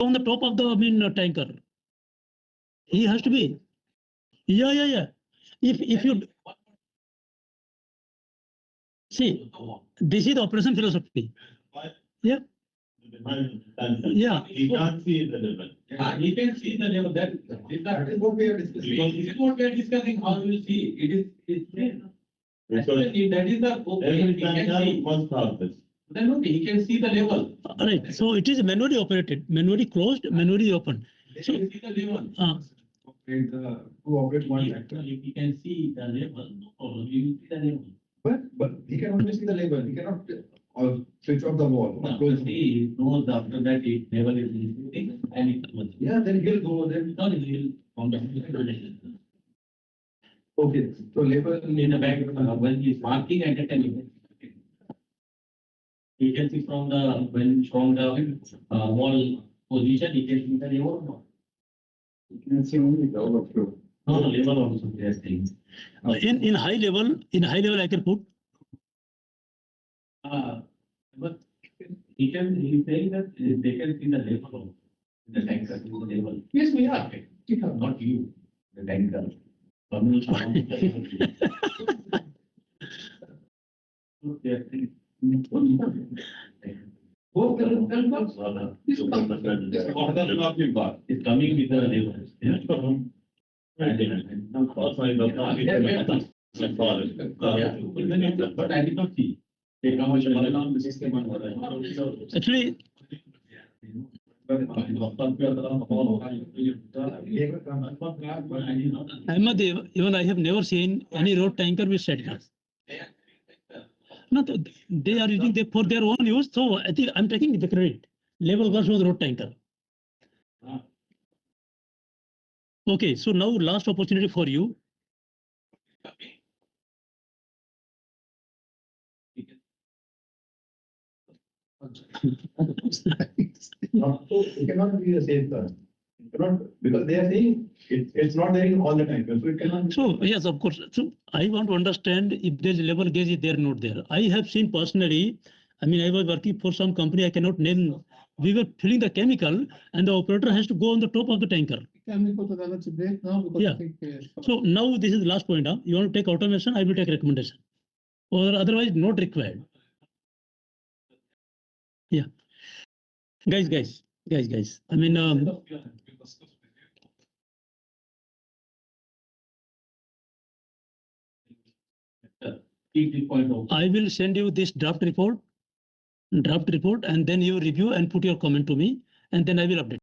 on the top of the tanker. He has to be. Yeah. If you see, this is the operation philosophy. Yeah. Yeah. He can't see the level. He can see the level. That is what we are discussing. Because this is what we are discussing. How you will see it's there. Actually, that is the Every tanker must have this. Then okay, he can see the level. Right. So it is manually operated, manually closed, manually open. So he can see the level. To operate one tanker. If he can see the level, no problem. He will see the level. But he can only see the label. He cannot switch off the wall. No, he knows after that if level is increasing and it Yeah, then he'll go there. no, he'll on the Okay, so label in the back when he is marking at the time. He can see from the wall position. He can see the level. you can see only the overflow. No, level also there's things. In high level, I can put. But he's saying that they can see the level of the tanker, the level. Yes, we are. Not you, the tanker. It's coming with the level. But I did not see. Actually, Ahmed, even I have never seen any road tanker with settlers. No, they are using them for their own use. So I think I'm taking the credit. Level was on the road tanker. Okay, so now last opportunity for you. It cannot be the same term. Because they are saying it's not there in all the tankers. So it cannot. So yes, of course. So I want to understand if there is level gauge is there, not there. I have seen personally. I mean, I was working for some company. I cannot name. We were filling the chemical, and the operator has to go on the top of the tanker. Chemical to the break now because Yeah. I think, So now this is the last point. You want to take automation? I will take recommendation, or otherwise not required. Yeah, guys. I mean, Keep the point out. I will send you this draft report, and then you review and put your comment to me, and then I will update.